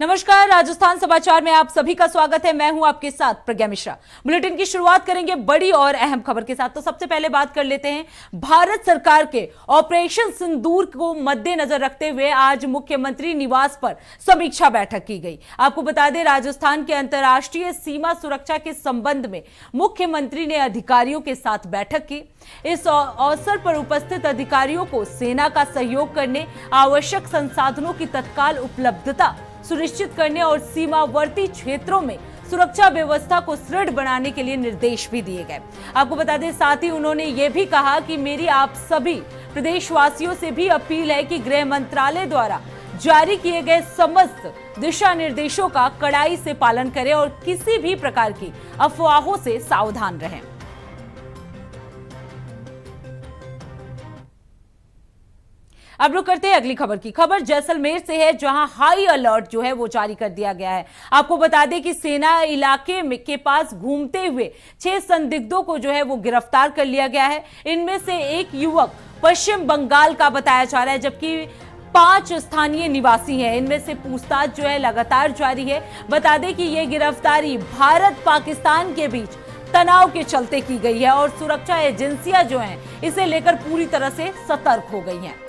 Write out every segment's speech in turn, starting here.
नमस्कार, राजस्थान समाचार में आप सभी का स्वागत है। मैं हूं आपके साथ प्रज्ञा मिश्रा। बुलेटिन की शुरुआत करेंगे बड़ी और अहम खबर के साथ। तो सबसे पहले बात कर लेते हैं भारत सरकार के ऑपरेशन सिंदूर को मद्देनजर रखते हुए आज मुख्यमंत्री निवास पर समीक्षा बैठक की गई। आपको बता दें, राजस्थान के अंतर्राष्ट्रीय सीमा सुरक्षा के संबंध में मुख्यमंत्री ने अधिकारियों के साथ बैठक की। इस अवसर पर उपस्थित अधिकारियों को सेना का सहयोग करने, आवश्यक संसाधनों की तत्काल उपलब्धता सुनिश्चित करने और सीमावर्ती क्षेत्रों में सुरक्षा व्यवस्था को सुदृढ़ बनाने के लिए निर्देश भी दिए गए। आपको बता दें, साथ ही उन्होंने ये भी कहा कि मेरी आप सभी प्रदेशवासियों से भी अपील है कि गृह मंत्रालय द्वारा जारी किए गए समस्त दिशा निर्देशों का कड़ाई से पालन करें और किसी भी प्रकार की अफवाहों से सावधान रहें। अब रुक करते हैं अगली खबर की। खबर जैसलमेर से है, जहां हाई अलर्ट जो है वो जारी कर दिया गया है। आपको बता दें कि सेना इलाके में के पास घूमते हुए 6 संदिग्धों को जो है वो गिरफ्तार कर लिया गया है। इनमें से एक युवक पश्चिम बंगाल का बताया जा रहा है, जबकि 5 स्थानीय निवासी हैं। इनमें से पूछताछ जो है लगातार जारी है। बता दें कि ये गिरफ्तारी भारत पाकिस्तान के बीच तनाव के चलते की गई है और सुरक्षा एजेंसियां जो हैं इसे लेकर पूरी तरह से सतर्क हो गई हैं।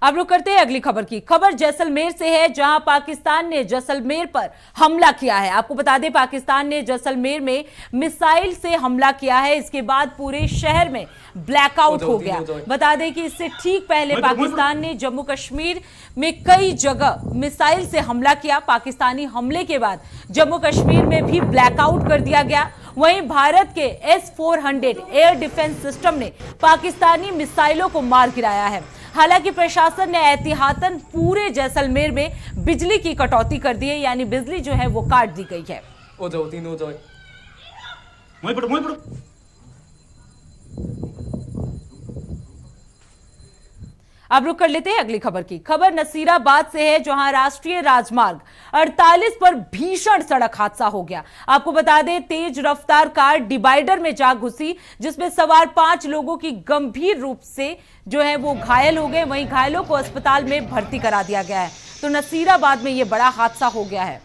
अब रुक करते हैं अगली खबर की। खबर जैसलमेर से है, जहां पाकिस्तान ने जैसलमेर पर हमला किया है। आपको बता दें, पाकिस्तान ने जैसलमेर में मिसाइल से हमला किया है। इसके बाद पूरे शहर में ब्लैकआउट हो गया। बता दें कि इससे ठीक पहले पाकिस्तान ने जम्मू कश्मीर में कई जगह मिसाइल से हमला किया। पाकिस्तानी हमले के बाद जम्मू कश्मीर में भी ब्लैकआउट कर दिया गया। वहीं भारत के S-400 एयर डिफेंस सिस्टम ने पाकिस्तानी मिसाइलों को मार गिराया है। हालांकि प्रशासन ने एहतियातन पूरे जैसलमेर में बिजली की कटौती कर दी है, यानी बिजली जो है वो काट दी गई है। अब रुक कर लेते हैं अगली खबर की। खबर नसीराबाद से है, जहां राष्ट्रीय राजमार्ग 48 पर भीषण सड़क हादसा हो गया। आपको बता दें, तेज रफ्तार कार डिवाइडर में जा घुसी, जिसमें सवार 5 लोगों की गंभीर रूप से जो है वो घायल हो गए। वहीं घायलों को अस्पताल में भर्ती करा दिया गया है। तो नसीराबाद में यह बड़ा हादसा हो गया है।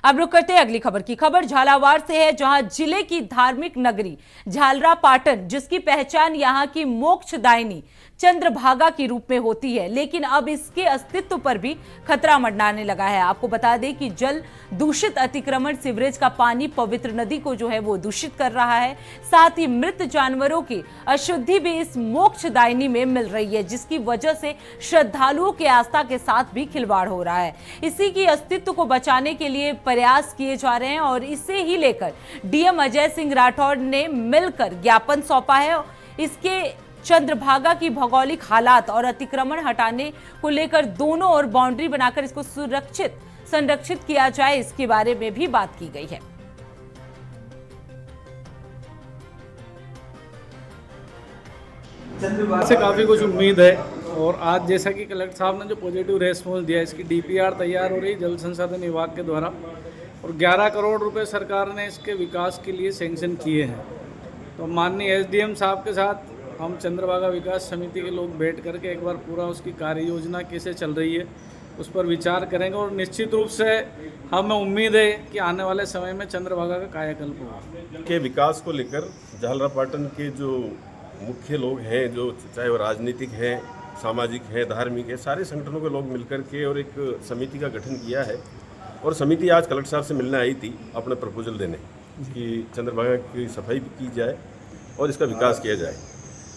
अब रुक करते हैं अगली खबर की। खबर झालावाड़ से है, जहां जिले की धार्मिक नगरी झालरापाटन, जिसकी पहचान यहां की मोक्षदायिनी चंद्रभागा के रूप में होती है, लेकिन अब इसके अस्तित्व पर भी खतरा मंडराने लगा है। आपको बता दें कि जल दूषित अतिक्रमण, सीवरेज का पानी पवित्र नदी को जो है वो दूषित कर रहा है। साथ ही मृत जानवरों की अशुद्धि भी इस मोक्षदायिनी में मिल रही है, जिसकी वजह से श्रद्धालुओं के आस्था के साथ भी खिलवाड़ हो रहा है। इसी की अस्तित्व को बचाने के लिए प्रयास किए जा रहे हैं और इसे ही लेकर डीएम अजय सिंह राठौड़ ने मिलकर ज्ञापन सौंपा है। इसके चंद्रभागा की भौगोलिक हालात और अतिक्रमण हटाने को लेकर दोनों ओर बाउंड्री बनाकर इसको संरक्षित किया जाए, इसके बारे में भी बात की गई है। से काफ़ी कुछ उम्मीद है और आज जैसा कि कलेक्टर साहब ने जो पॉजिटिव रेस्पॉन्स दिया, इसकी डीपीआर तैयार हो रही जल संसाधन विभाग के द्वारा और 11 करोड़ रुपए सरकार ने इसके विकास के लिए सैंक्शन किए हैं। तो माननीय एसडीएम साहब के साथ हम चंद्रभागा विकास समिति के लोग बैठ करके एक बार पूरा उसकी कार्य योजना कैसे चल रही है उस पर विचार करेंगे और निश्चित रूप से हमें उम्मीद है कि आने वाले समय में चंद्रभागा का कायाकल्प होगा। के विकास को लेकर झालरापाटन के जो मुख्य लोग हैं, जो चाहे वो राजनीतिक हैं, सामाजिक हैं, धार्मिक है, सारे संगठनों के लोग मिलकर के और एक समिति का गठन किया है। और समिति आज कलेक्टर साहब से मिलने आई थी अपना प्रपोजल देने कि चंद्रभागा की सफाई भी की जाए और इसका विकास किया जाए।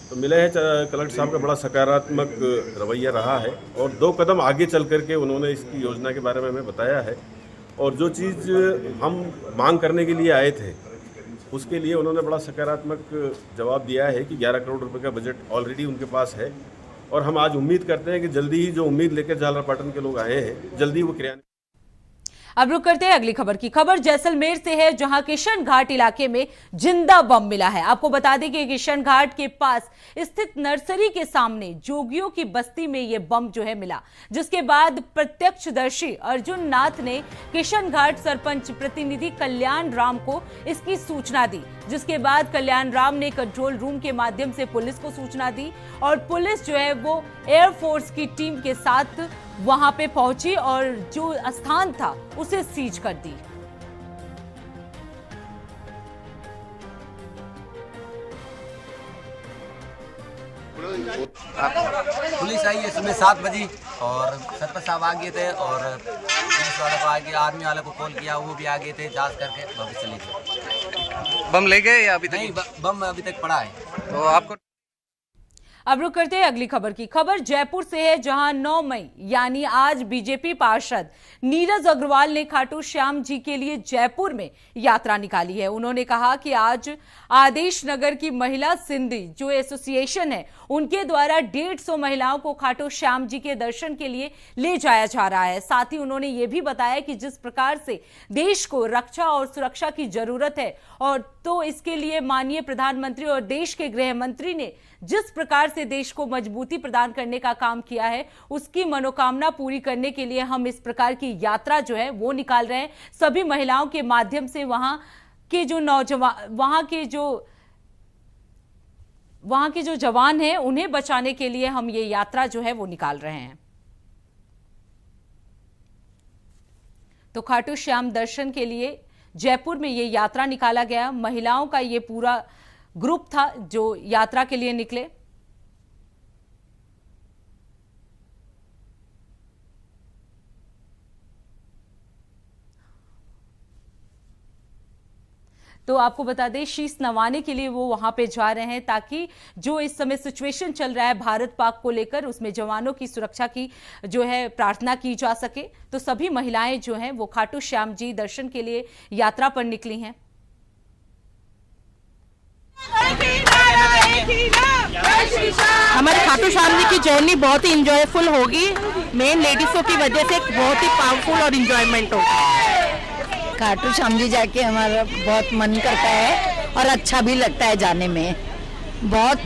तो मिला है, कलेक्टर साहब का बड़ा सकारात्मक रवैया रहा है और 2 कदम आगे चल करके उन्होंने इसकी योजना के बारे में हमें बताया है। और जो चीज़ हम मांग करने के लिए आए थे उसके लिए उन्होंने बड़ा सकारात्मक जवाब दिया है कि 11 करोड़ रुपए का बजट ऑलरेडी उनके पास है और हम आज उम्मीद करते हैं कि जल्दी ही जो उम्मीद लेकर झालरापाटन के लोग आए हैं, जल्दी वो क्रियान्वित। अब रुक करते हैं अगली खबर की। खबर जैसलमेर से है, जहां किशन घाट इलाके में जिंदा बम मिला है। आपको बता दें कि किशन घाट के पास स्थित नर्सरी के सामने जोगियों की बस्ती में यह बम जो है मिला, जिसके बाद प्रत्यक्षदर्शी अर्जुन नाथ ने किशन घाट सरपंच प्रतिनिधि कल्याण राम को इसकी सूचना दी, जिसके बाद कल्याण राम ने कंट्रोल रूम के माध्यम से पुलिस को सूचना दी और पुलिस जो है वो एयरफोर्स की टीम के साथ वहां पे पहुंची और जो स्थान था उसे सीज कर दी। पुलिस आई है सुबह 7 बजे और सरपंच साहब आ गए थे और पुलिस वालों को आगे आर्मी वाले को कॉल किया, वो भी आ गए थे जांच करके वापस चले गए। बम ले गए या अभी तक नहीं, बम अभी तक पड़ा है। तो आपको अब रुक करते हैं अगली खबर की। खबर जयपुर से है, जहां 9 मई यानी आज बीजेपी पार्षद नीरज अग्रवाल ने खाटू श्याम जी के लिए जयपुर में यात्रा निकाली है। उन्होंने कहा कि आज आदेश नगर की महिला सिंधी जो एसोसिएशन है उनके द्वारा 150 महिलाओं को खाटू श्याम जी के दर्शन के लिए ले जाया जा रहा है। साथ ही उन्होंने ये भी बताया कि जिस प्रकार से देश को रक्षा और सुरक्षा की जरूरत है और तो इसके लिए माननीय प्रधानमंत्री और देश के गृह मंत्री ने जिस प्रकार से देश को मजबूती प्रदान करने का काम किया है, उसकी मनोकामना पूरी करने के लिए हम इस प्रकार की यात्रा जो है वो निकाल रहे हैं। सभी महिलाओं के माध्यम से वहां के जो नौजवान वहां के जो जवान हैं उन्हें बचाने के लिए हम ये यात्रा जो है वो निकाल रहे हैं। तो खाटू श्याम दर्शन के लिए जयपुर में ये यात्रा निकाला गया। महिलाओं का ये पूरा ग्रुप था जो यात्रा के लिए निकले। तो आपको बता दें शीश नवाने के लिए वो वहां पे जा रहे हैं ताकि जो इस समय सिचुएशन चल रहा है भारत पाक को लेकर उसमें जवानों की सुरक्षा की जो है प्रार्थना की जा सके। तो सभी महिलाएं जो हैं वो खाटू श्याम जी दर्शन के लिए यात्रा पर निकली हैं। हमारे खाटू श्याम जी की जर्नी बहुत ही इंजॉयफुल होगी। मेन लेडीजों की वजह से बहुत ही पावरफुल और इंजॉयमेंट होगी। खाटू श्याम जी जाके हमारा बहुत मन करता है और अच्छा भी लगता है जाने में। बहुत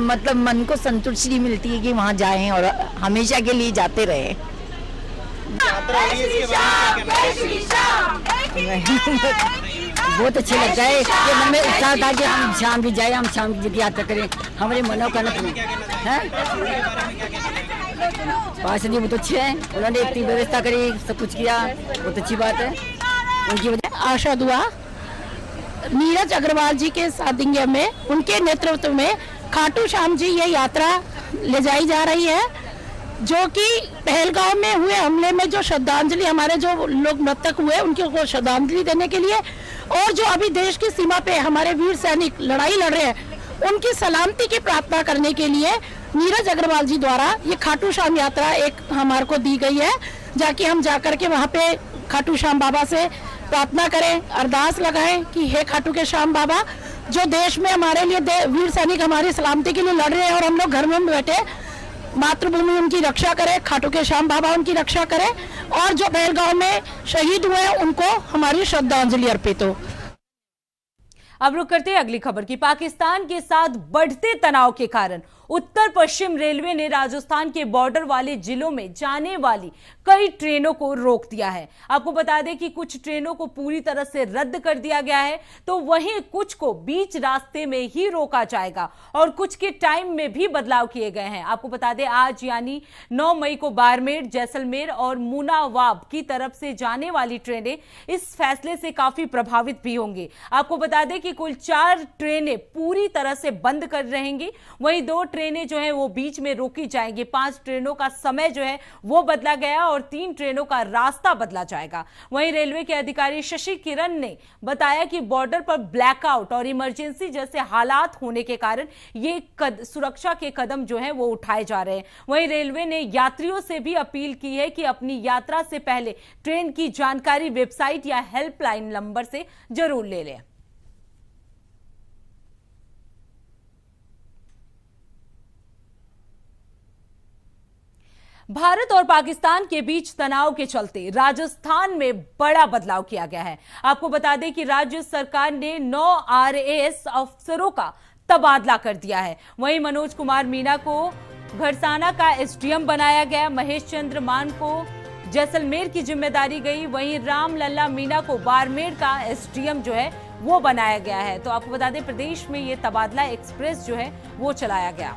मतलब मन को संतुष्टि मिलती है कि वहाँ जाएं और हमेशा के लिए जाते रहे। बहुत अच्छा लगता है कि मन में उत्साह था कि हम शाम भी जाए, हम शाम की यात्रा करें, हमारे मनोकामना है। पार्षद जी बहुत अच्छे हैं, उन्होंने इतनी व्यवस्था करी, सब कुछ किया, बहुत अच्छी बात है। उनकी वजह आशा दुआ नीरज अग्रवाल जी के साथिंग में उनके नेतृत्व में खाटू श्याम जी ये यात्रा ले जाई जा रही है, जो कि पहलगांव में हुए हमले में जो श्रद्धांजलि हमारे जो लोग मृतक हुए उनको श्रद्धांजलि देने के लिए और जो अभी देश की सीमा पे हमारे वीर सैनिक लड़ाई लड़ रहे हैं उनकी सलामती की प्रार्थना करने के लिए नीरज अग्रवाल जी द्वारा ये खाटू श्याम यात्रा एक हमारे को दी गई है, जाके हम जाकर के वहाँ पे खाटू श्याम बाबा से प्रार्थना करें, अरदास लगाएं कि हे खाटू के श्याम बाबा, जो देश में हमारे लिए वीर सैनिक हमारी सलामती के लिए लड़ रहे हैं और हम लोग घर में बैठे, मातृभूमि उनकी रक्षा करे, खाटू के श्याम बाबा उनकी रक्षा करे और जो पहलगांव में शहीद हुए हैं उनको हमारी श्रद्धांजलि अर्पित हो। अब रुक करते हैं अगली खबर की। पाकिस्तान के साथ बढ़ते तनाव के कारण उत्तर पश्चिम रेलवे ने राजस्थान के बॉर्डर वाले जिलों में जाने वाली कई ट्रेनों को रोक दिया है। आपको बता दें कि कुछ ट्रेनों को पूरी तरह से रद्द कर दिया गया है, तो वहीं कुछ को बीच रास्ते में ही रोका जाएगा और कुछ के टाइम में भी बदलाव किए गए हैं। आपको बता दें आज यानी 9 मई को बाड़मेर, जैसलमेर और मुनावाब की तरफ से जाने वाली ट्रेनें इस फैसले से काफी प्रभावित भी होंगी। आपको बता दें कि कुल 4 ट्रेनें पूरी तरह से बंद कर रहेंगी, वहीं 2 ट्रेनें जो है वो बीच में रोकी जाएंगी। 5 ट्रेनों का समय जो है वो बदला गया और 3 ट्रेनों का रास्ता बदला जाएगा। वहीं रेलवे के अधिकारी शशि किरण ने बताया कि बॉर्डर पर ब्लैकआउट और इमरजेंसी जैसे हालात होने के कारण ये सुरक्षा के कदम जो है वो उठाए जा रहे हैं। वहीं रेलवे ने यात्रियों से भी अपील की है कि अपनी यात्रा से पहले ट्रेन की जानकारी वेबसाइट या हेल्पलाइन नंबर से जरूर ले लें। भारत और पाकिस्तान के बीच तनाव के चलते राजस्थान में बड़ा बदलाव किया गया है। आपको बता दें कि राज्य सरकार ने 9 RAS अफसरों का तबादला कर दिया है। वहीं मनोज कुमार मीना को घरसाना का SDM बनाया गया। महेश चंद्र मान को जैसलमेर की जिम्मेदारी गई। वहीं राम लल्ला मीना को बाड़मेर का SDM जो है वो बनाया गया है। तो आपको बता दें प्रदेश में ये तबादला एक्सप्रेस जो है वो चलाया गया।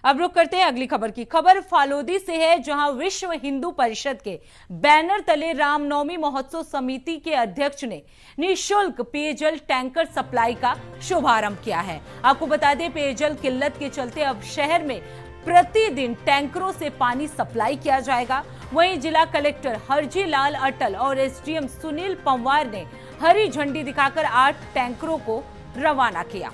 अब रुक करते हैं अगली खबर की। खबर फालोदी से है, जहां विश्व हिंदू परिषद के बैनर तले रामनवमी महोत्सव समिति के अध्यक्ष ने निःशुल्क पेयजल टैंकर सप्लाई का शुभारंभ किया है। आपको बता दें पेयजल किल्लत के चलते अब शहर में प्रतिदिन टैंकरों से पानी सप्लाई किया जाएगा। वहीं जिला कलेक्टर हरजी लाल अटल और SDM सुनील पंवार ने हरी झंडी दिखाकर 8 टैंकरों को रवाना किया।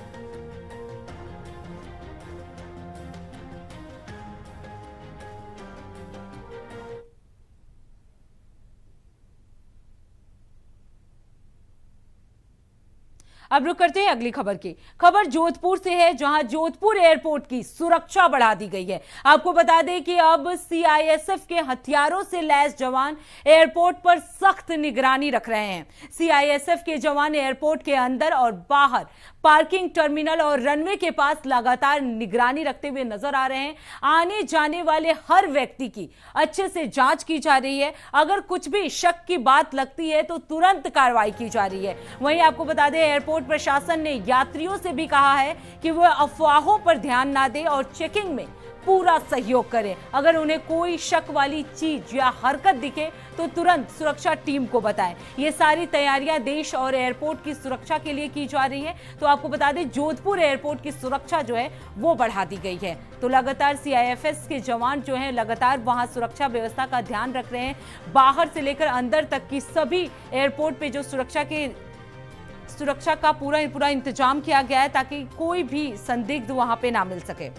अब रुक करते हैं अगली खबर की। खबर जोधपुर से है, जहां जोधपुर एयरपोर्ट की सुरक्षा बढ़ा दी गई है। आपको बता दें कि अब CISF के हथियारों से लैस जवान एयरपोर्ट पर सख्त निगरानी रख रहे हैं। CISF के जवान एयरपोर्ट के अंदर और बाहर पार्किंग टर्मिनल और रनवे के पास लगातार निगरानी रखते हुए नजर आ रहे हैं। आने जाने वाले हर व्यक्ति की अच्छे से जांच की जा रही है। अगर कुछ भी शक की बात लगती है तो तुरंत कार्रवाई की जा रही है। वहीं आपको बता दें एयरपोर्ट प्रशासन ने यात्रियों से भी कहा है कि वह अफवाहों पर ध्यान ना दें और चेकिंग में पूरा सहयोग करें। अगर उन्हें कोई शक वाली चीज या हरकत दिखे तो तुरंत सुरक्षा टीम को बताएं। ये सारी तैयारियां देश और एयरपोर्ट की सुरक्षा के लिए की जा रही है। तो आपको बता दें जोधपुर एयरपोर्ट की सुरक्षा जो है वो बढ़ा दी गई है। तो लगातार CIFS के जवान जो हैं लगातार वहां सुरक्षा व्यवस्था का ध्यान रख रहे हैं। बाहर से लेकर अंदर तक की सभी एयरपोर्ट पे जो सुरक्षा का पूरा इंतजाम किया गया है ताकि कोई भी संदिग्ध वहां पे ना मिल सके।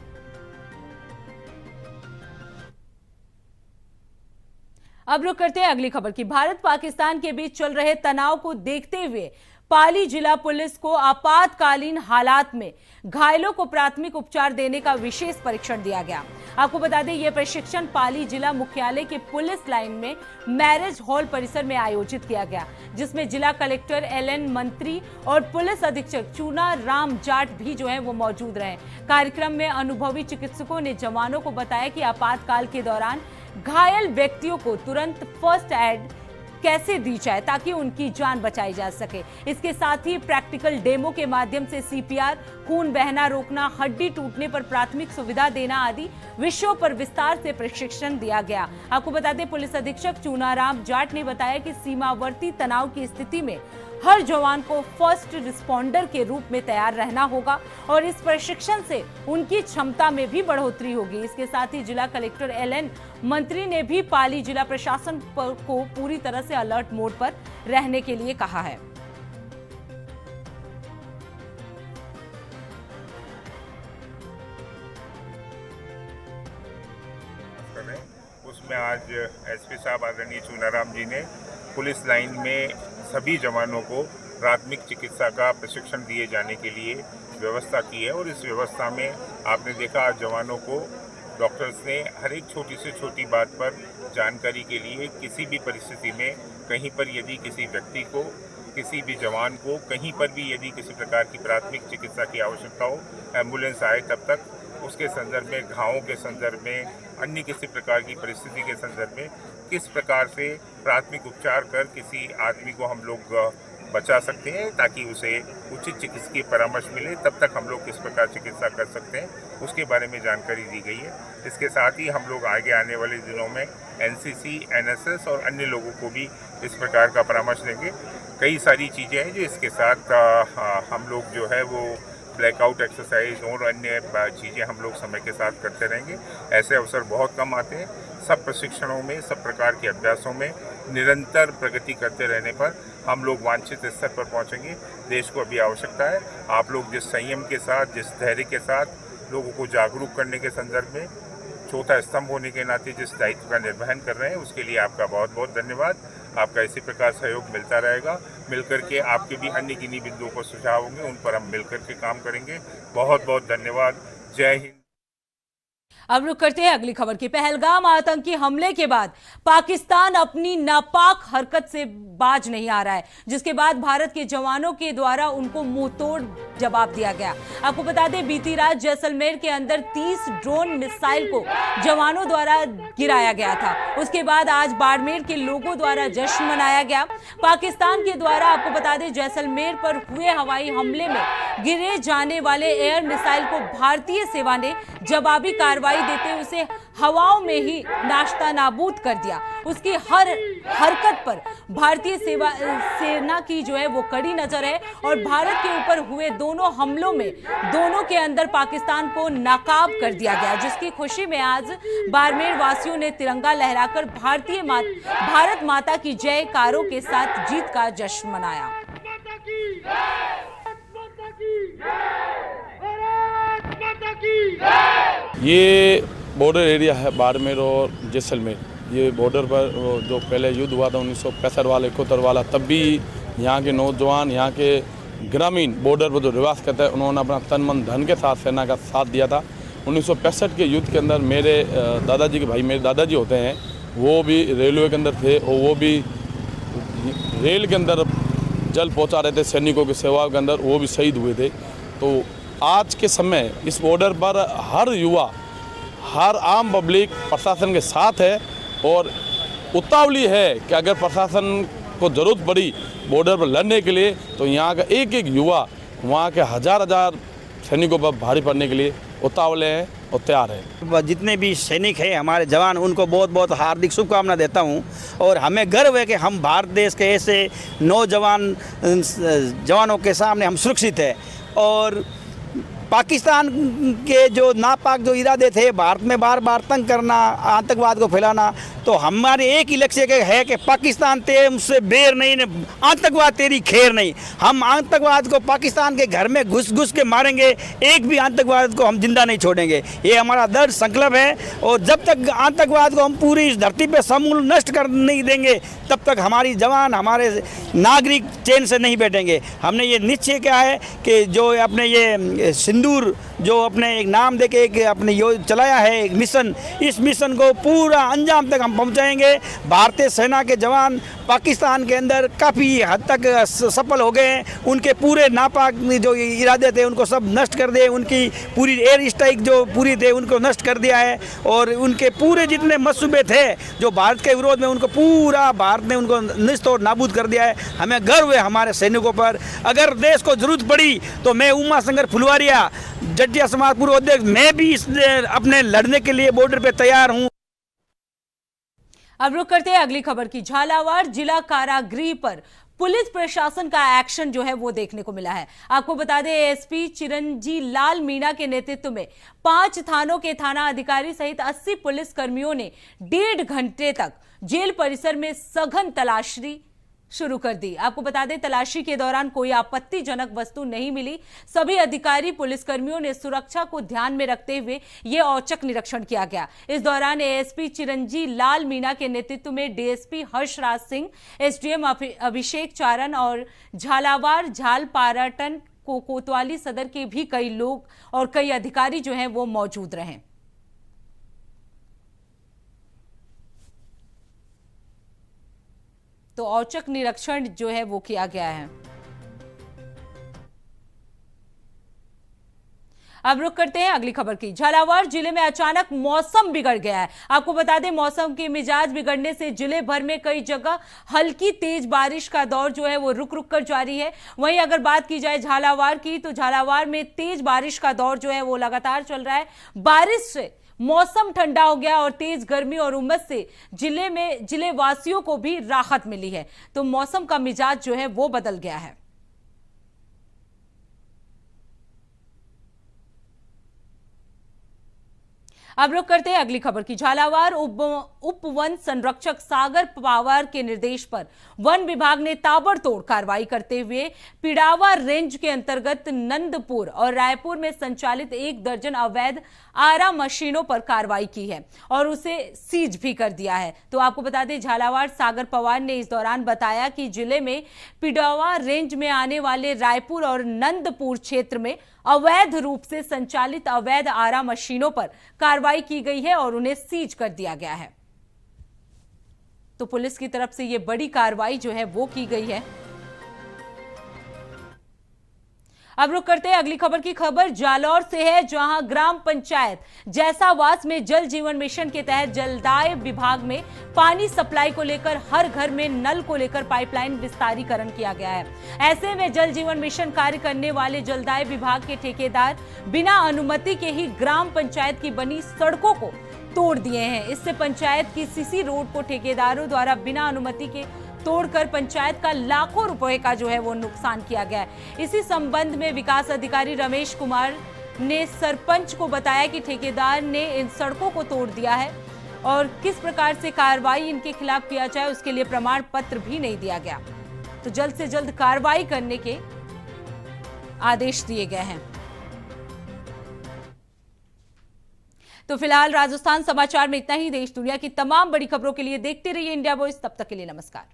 अब रुक करते हैं अगली खबर की। भारत पाकिस्तान के बीच चल रहे तनाव को देखते हुए पाली जिला पुलिस को आपातकालीन हालात में घायलों को प्राथमिक उपचार देने का विशेष प्रशिक्षण दिया गया। आपको बता दें यह प्रशिक्षण पाली जिला मुख्यालय के पुलिस लाइन में मैरिज हॉल परिसर में आयोजित किया गया, जिसमें जिला कलेक्टर LN मंत्री और पुलिस अधीक्षक चूना राम जाट भी जो है वो मौजूद रहे। कार्यक्रम में अनुभवी चिकित्सकों ने जवानों को बताया कि आपातकाल के दौरान घायल व्यक्तियों को तुरंत फर्स्ट एड कैसे दी जाए ताकि उनकी जान बचाई जा सके। इसके साथ ही प्रैक्टिकल डेमो के माध्यम से CPR, खून बहना रोकना, हड्डी टूटने पर प्राथमिक सुविधा देना आदि विषयों पर विस्तार से प्रशिक्षण दिया गया। आपको बता दें पुलिस अधीक्षक चूनाराम जाट ने बताया कि सीमावर्ती तनाव की स्थिति में हर जवान को फर्स्ट रिस्पॉन्डर के रूप में तैयार रहना होगा और इस प्रशिक्षण से उनकी क्षमता में भी बढ़ोतरी होगी। इसके साथ ही जिला कलेक्टर LN मंत्री ने भी पाली जिला प्रशासन को पूरी तरह से अलर्ट मोड पर रहने के लिए कहा है। उसमें आज SP साहब आदरणीय चूनाराम जी ने पुलिस लाइन में सभी जवानों को प्राथमिक चिकित्सा का प्रशिक्षण दिए जाने के लिए व्यवस्था की है और इस व्यवस्था में आपने देखा आज जवानों को डॉक्टर्स ने हर एक छोटी से छोटी बात पर जानकारी के लिए किसी भी परिस्थिति में कहीं पर यदि किसी व्यक्ति को किसी भी जवान को कहीं पर भी यदि किसी प्रकार की प्राथमिक चिकित्सा की आवश्यकता हो, एम्बुलेंस आए तब तक उसके संदर्भ में, घावों के संदर्भ में, अन्य किसी प्रकार की परिस्थिति के संदर्भ में किस प्रकार से प्राथमिक उपचार कर किसी आदमी को हम लोग बचा सकते हैं ताकि उसे उचित चिकित्सकीय परामर्श मिले, तब तक हम लोग किस प्रकार चिकित्सा कर सकते हैं उसके बारे में जानकारी दी गई है। इसके साथ ही हम लोग आगे आने वाले दिनों में NCC, NSS और अन्य लोगों को भी इस प्रकार का परामर्श देंगे। कई सारी चीज़ें हैं जो इसके साथ हम लोग जो है वो ब्लैकआउट एक्सरसाइज और अन्य चीज़ें हम लोग समय के साथ करते रहेंगे। ऐसे अवसर बहुत कम आते हैं। सब प्रशिक्षणों में, सब प्रकार के अभ्यासों में निरंतर प्रगति करते रहने पर हम लोग वांछित स्तर पर पहुंचेंगे। देश को अभी आवश्यकता है आप लोग जिस संयम के साथ, जिस धैर्य के साथ लोगों को जागरूक करने के संदर्भ में चौथा स्तंभ होने के नाते जिस दायित्व का निर्वहन कर रहे हैं उसके लिए आपका बहुत बहुत धन्यवाद। आपका इसी प्रकार सहयोग मिलता रहेगा। मिलकर के आपके भी अन्य किन्हीं बिंदुओं को सुझाव होंगे, उन पर हम मिलकर के काम करेंगे। बहुत बहुत धन्यवाद। जय हिंद। अब रुक करते हैं अगली खबर की। पहलगाम आतंकी हमले के बाद पाकिस्तान अपनी नापाक हरकत से बाज नहीं आ रहा है, जिसके बाद भारत के जवानों के द्वारा उनको मुंहतोड़ जवाब दिया गया। आपको बता दें, बीती रात जैसलमेर के अंदर 30 ड्रोन मिसाइल को जवानों द्वारा गिराया गया था। उसके बाद आज बाड़मेर के लोगों द्वारा जश्न मनाया गया। पाकिस्तान के द्वारा आपको बता दें, जैसलमेर पर हुए हवाई हमले में गिरे जाने वाले एयर मिसाइल को भारतीय सेना ने जवाबी कार्रवाई देते उसे हवाओं में ही नाश्ता नाबूद कर दिया। उसकी हर हरकत पर भारतीय सेना की जो है वो कड़ी नजर है और भारत के ऊपर हुए दोनों हमलों में दोनों के अंदर पाकिस्तान को नाकाब कर दिया गया, जिसकी खुशी में आज बाड़मेर वासियों ने तिरंगा लहराकर भारत माता की जयकारों के साथ जीत का जश्न मनाया। ये बॉर्डर एरिया है बाड़मेर और जैसलमेर। ये बॉर्डर पर जो पहले युद्ध हुआ था 1965 वाला 71 वाला, तब भी यहाँ के नौजवान, यहाँ के ग्रामीण बॉर्डर पर जो निवास करते हैं, उन्होंने अपना तन मन धन के साथ सेना का साथ दिया था। 1965 के युद्ध के अंदर मेरे दादाजी के भाई, मेरे दादाजी होते हैं, वो भी रेलवे के अंदर थे और वो भी रेल के अंदर जल पहुँचा रहे थे सैनिकों की सेवा के अंदर, वो भी शहीद हुए थे। तो आज के समय इस बॉर्डर पर हर युवा, हर आम पब्लिक प्रशासन के साथ है और उतावली है कि अगर प्रशासन को ज़रूरत पड़ी बॉर्डर पर लड़ने के लिए तो यहाँ का एक एक युवा वहाँ के हजार सैनिकों पर भारी पड़ने के लिए उतावले हैं और तैयार है। जितने भी सैनिक हैं हमारे जवान, उनको बहुत बहुत हार्दिक शुभकामना देता हूं और हमें गर्व है कि हम भारत देश के ऐसे नौजवान जवानों के सामने हम सुरक्षित हैं। और पाकिस्तान के जो नापाक जो इरादे थे भारत में बार बार तंग करना, आतंकवाद को फैलाना, तो हमारे एक ही लक्ष्य है कि पाकिस्तान ते उससे बेर नहीं, आतंकवाद तेरी खैर नहीं। हम आतंकवाद को पाकिस्तान के घर में घुस घुस के मारेंगे, एक भी आतंकवाद को हम जिंदा नहीं छोड़ेंगे। ये हमारा दृढ़ संकल्प है और जब तक आतंकवाद को हम पूरी इस धरती पर समूल नष्ट कर नहीं देंगे तब तक हमारी जवान, हमारे नागरिक चैन से नहीं बैठेंगे। हमने ये निश्चय किया है कि जो अपने ये सिंदूर जो अपने एक नाम दे के एक अपने चलाया है एक मिशन, इस मिशन को पूरा अंजाम तक हम पहुंचाएंगे। भारतीय सेना के जवान पाकिस्तान के अंदर काफ़ी हद तक सफल हो गए हैं। उनके पूरे नापाक जो इरादे थे उनको सब नष्ट कर दिए, उनकी पूरी एयर स्ट्राइक जो पूरी थे उनको नष्ट कर दिया है और उनके पूरे जितने मंसूबे थे जो भारत के विरोध में, उनको पूरा भारत ने उनको निस्त और नाबूद कर दिया है। हमें गर्व है हमारे सैनिकों पर। अगर देश को जरूरत पड़ी तो मैं उमा शंकर फुलवारिया, जटिया समाज पूर्व अध्यक्ष, मैं भी अपने लड़ने के लिए बॉर्डर पे तैयार हूं। अब रुक करते हैं अगली खबर की। झालावाड़ जिला कारागृह पर पुलिस प्रशासन का एक्शन जो है वो देखने को मिला है। आपको बता दें, एएसपी चिरंजी लाल मीणा के नेतृत्व में 5 थानों के थाना अधिकारी सहित 80 पुलिस कर्मियों ने 1.5 घंटे तक जेल परिसर में सघन तलाशी शुरू कर दी। आपको बता दें, तलाशी के दौरान कोई आपत्तिजनक वस्तु नहीं मिली। सभी अधिकारी पुलिसकर्मियों ने सुरक्षा को ध्यान में रखते हुए यह औचक निरीक्षण किया गया। इस दौरान एएसपी चिरंजी लाल मीणा के नेतृत्व में डीएसपी हर्षराज सिंह, एसडीएम अभिषेक चारण और झालावाड़ झालपाराटन कोतवाली सदर के भी कई लोग और कई अधिकारी जो हैं वो मौजूद रहे। तो औचक निरीक्षण जो है वो किया गया है। अब रुक करते हैं अगली खबर की। झालावाड़ जिले में अचानक मौसम बिगड़ गया है। आपको बता दें, मौसम के मिजाज बिगड़ने से जिले भर में कई जगह हल्की तेज बारिश का दौर जो है वो रुक रुक कर जारी है। वहीं अगर बात की जाए झालावाड़ की, तो झालावाड़ में तेज बारिश का दौर जो है वो लगातार चल रहा है। बारिश से मौसम ठंडा हो गया और तेज गर्मी और उमस से जिले वासियों को भी राहत मिली है। तो मौसम का मिजाज जो है वो बदल गया है। अब रुक करते हैं अगली खबर की। झालावाड़ उप वन संरक्षक सागर पवार के निर्देश पर वन विभाग ने ताबड़तोड़ कार्रवाई करते हुए पिड़ावा रेंज के अंतर्गत नंदपुर और रायपुर में संचालित 1 दर्जन अवैध आरा मशीनों पर कार्रवाई की है और उसे सीज भी कर दिया है। तो आपको बता दें, झालावाड़ सागर पवार ने इस दौरान बताया कि जिले में पिड़ावा रेंज में आने वाले रायपुर और नंदपुर क्षेत्र में अवैध रूप से संचालित अवैध आरा मशीनों पर कार्रवाई की गई है और उन्हें सीज कर दिया गया है। तो पुलिस की तरफ से यह बड़ी कार्रवाई जो है वो की गई है। अब रुक करते हैं अगली खबर की। खबर जालौर से है, जहां ग्राम पंचायत जैसावास में जल जीवन मिशन के तहत जलदाय विभाग में पानी सप्लाई को लेकर हर घर में नल को लेकर पाइपलाइन विस्तारीकरण किया गया है। ऐसे में जल जीवन मिशन कार्य करने वाले जलदाय विभाग के ठेकेदार बिना अनुमति के ही ग्राम पंचायत की बनी सड़कों को तोड़ दिए हैं। इससे पंचायत की सीसी रोड को ठेकेदारों द्वारा बिना अनुमति के तोड़कर पंचायत का लाखों रुपए का जो है वो नुकसान किया गया है। इसी संबंध में विकास अधिकारी रमेश कुमार ने सरपंच को बताया कि ठेकेदार ने इन सड़कों को तोड़ दिया है और किस प्रकार से कार्रवाई इनके खिलाफ किया जाए उसके लिए प्रमाण पत्र भी नहीं दिया गया। तो जल्द से जल्द कार्रवाई करने के आदेश दिए गए हैं। तो फिलहाल राजस्थान समाचार में इतना ही। देश दुनिया की तमाम बड़ी खबरों के लिए देखते रहिए इंडिया वॉइस। तब तक के लिए नमस्कार।